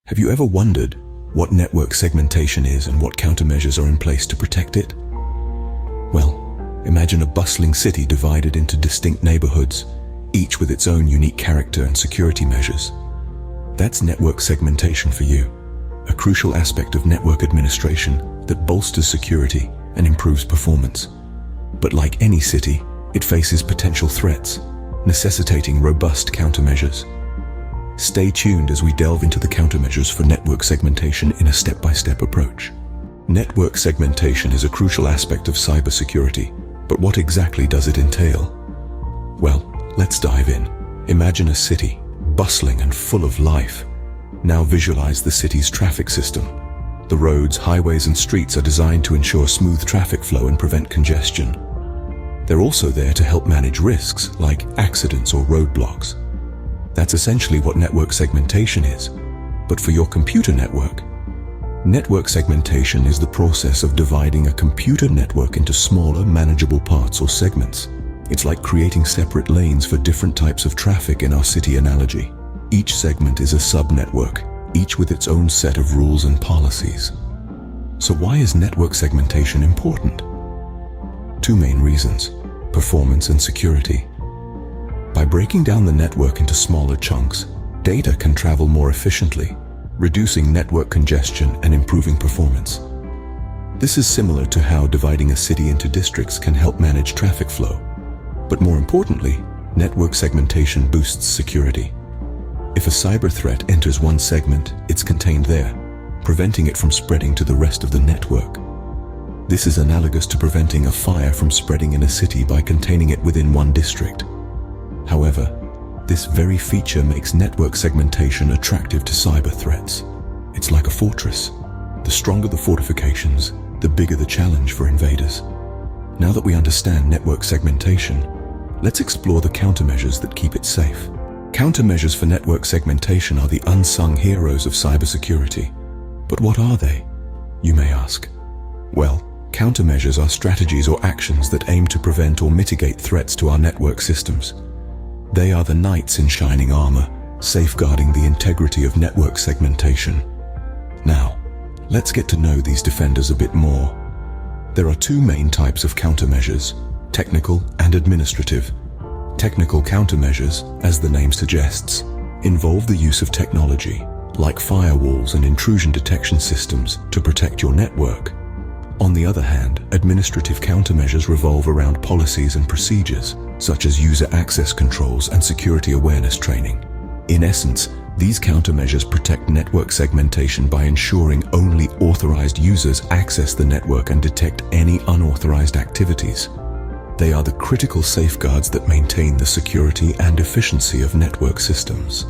Have you ever wondered what network segmentation is and what countermeasures are in place to protect it? Well, imagine a bustling city divided into distinct neighborhoods, each with its own unique character and security measures. That's network segmentation for you, a crucial aspect of network administration that bolsters security and improves performance. But like any city, it faces potential threats, necessitating robust countermeasures. Stay tuned as we delve into the countermeasures for network segmentation in a step-by-step approach. Network segmentation is a crucial aspect of cybersecurity, but what exactly does it entail? Well, let's dive in. Imagine a city, bustling and full of life. Now visualize the city's traffic system. The roads, highways, and streets are designed to ensure smooth traffic flow and prevent congestion. They're also there to help manage risks like accidents or roadblocks. That's essentially what network segmentation is. But for your computer network, network segmentation is the process of dividing a computer network into smaller, manageable parts or segments. It's like creating separate lanes for different types of traffic in our city analogy. Each segment is a sub-network, each with its own set of rules and policies. So why is network segmentation important? Two main reasons: performance and security. By breaking down the network into smaller chunks, data can travel more efficiently, reducing network congestion and improving performance. This is similar to how dividing a city into districts can help manage traffic flow. But more importantly, network segmentation boosts security. If a cyber threat enters one segment, it's contained there, preventing it from spreading to the rest of the network. This is analogous to preventing a fire from spreading in a city by containing it within one district. However, this very feature makes network segmentation attractive to cyber threats. It's like a fortress. The stronger the fortifications, the bigger the challenge for invaders. Now that we understand network segmentation, let's explore the countermeasures that keep it safe. Countermeasures for network segmentation are the unsung heroes of cybersecurity. But what are they, you may ask? Well, countermeasures are strategies or actions that aim to prevent or mitigate threats to our network systems. They are the knights in shining armor, safeguarding the integrity of network segmentation. Now, let's get to know these defenders a bit more. There are two main types of countermeasures: technical and administrative. Technical countermeasures, as the name suggests, involve the use of technology, like firewalls and intrusion detection systems, to protect your network. On the other hand, administrative countermeasures revolve around policies and procedures, such as user access controls and security awareness training. In essence, these countermeasures protect network segmentation by ensuring only authorized users access the network and detect any unauthorized activities. They are the critical safeguards that maintain the security and efficiency of network systems.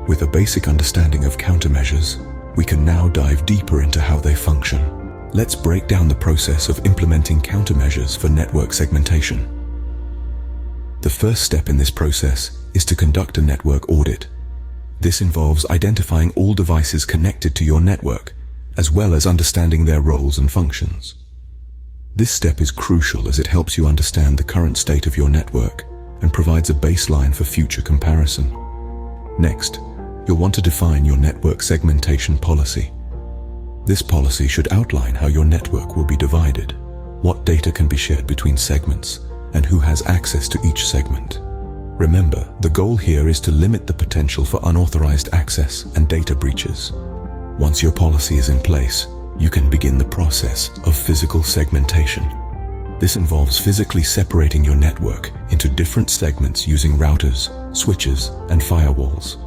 With a basic understanding of countermeasures, we can now dive deeper into how they function. Let's break down the process of implementing countermeasures for network segmentation. The first step in this process is to conduct a network audit. This involves identifying all devices connected to your network, as well as understanding their roles and functions. This step is crucial as it helps you understand the current state of your network and provides a baseline for future comparison. Next, you'll want to define your network segmentation policy. This policy should outline how your network will be divided, what data can be shared between segments, and who has access to each segment. Remember, the goal here is to limit the potential for unauthorized access and data breaches. Once your policy is in place, you can begin the process of physical segmentation. This involves physically separating your network into different segments using routers, switches, and firewalls.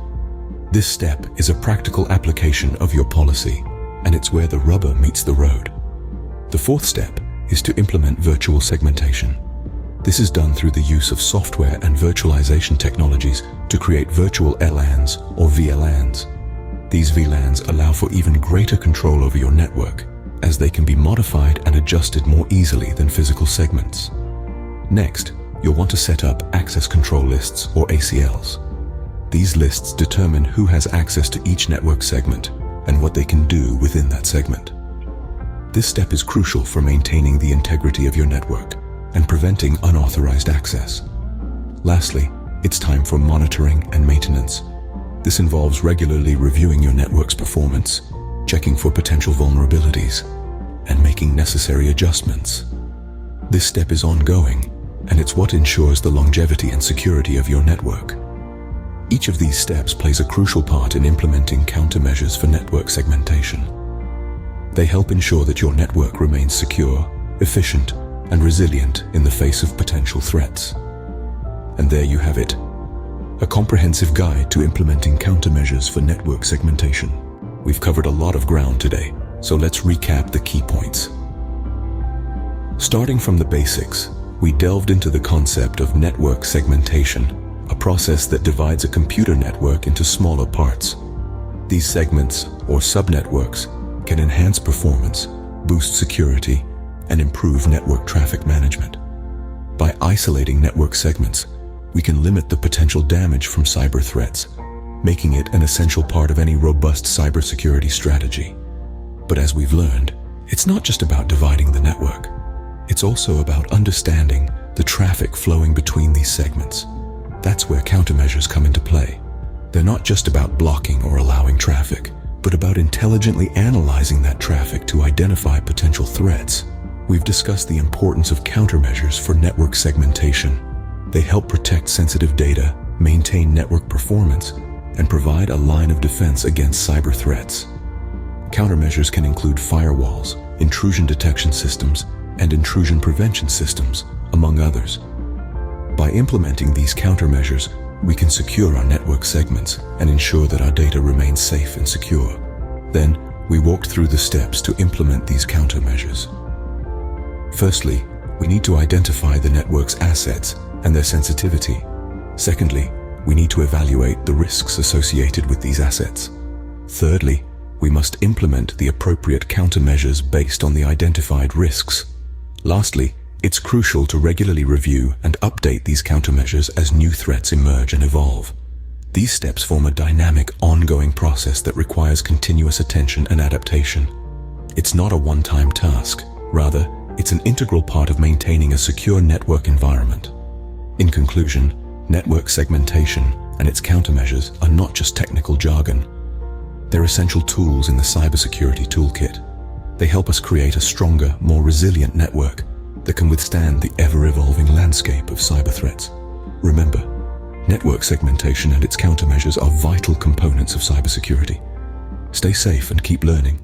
This step is a practical application of your policy, and it's where the rubber meets the road. The fourth step is to implement virtual segmentation. This is done through the use of software and virtualization technologies to create virtual LANs or VLANs. These VLANs allow for even greater control over your network, as they can be modified and adjusted more easily than physical segments. Next, you'll want to set up access control lists or ACLs. These lists determine who has access to each network segment and what they can do within that segment. This step is crucial for maintaining the integrity of your network and preventing unauthorized access. Lastly, it's time for monitoring and maintenance. This involves regularly reviewing your network's performance, checking for potential vulnerabilities, and making necessary adjustments. This step is ongoing, and it's what ensures the longevity and security of your network. Each of these steps plays a crucial part in implementing countermeasures for network segmentation. They help ensure that your network remains secure, efficient, and resilient in the face of potential threats. And there you have it, a comprehensive guide to implementing countermeasures for network segmentation. We've covered a lot of ground today, so let's recap the key points. Starting from the basics, we delved into the concept of network segmentation, a process that divides a computer network into smaller parts. These segments, or subnetworks, can enhance performance, boost security, and improve network traffic management. By isolating network segments, we can limit the potential damage from cyber threats, making it an essential part of any robust cybersecurity strategy. But as we've learned, it's not just about dividing the network. It's also about understanding the traffic flowing between these segments. That's where countermeasures come into play. They're not just about blocking or allowing traffic, but about intelligently analyzing that traffic to identify potential threats. We've discussed the importance of countermeasures for network segmentation. They help protect sensitive data, maintain network performance, and provide a line of defense against cyber threats. Countermeasures can include firewalls, intrusion detection systems, and intrusion prevention systems, among others. By implementing these countermeasures, we can secure our network segments and ensure that our data remains safe and secure. Then, we walked through the steps to implement these countermeasures. Firstly, we need to identify the network's assets and their sensitivity. Secondly, we need to evaluate the risks associated with these assets. Thirdly, we must implement the appropriate countermeasures based on the identified risks. Lastly, it's crucial to regularly review and update these countermeasures as new threats emerge and evolve. These steps form a dynamic, ongoing process that requires continuous attention and adaptation. It's not a one-time task. Rather, it's an integral part of maintaining a secure network environment. In conclusion, network segmentation and its countermeasures are not just technical jargon. They're essential tools in the cybersecurity toolkit. They help us create a stronger, more resilient network that can withstand the ever-evolving landscape of cyber threats. Remember, network segmentation and its countermeasures are vital components of cybersecurity. Stay safe and keep learning.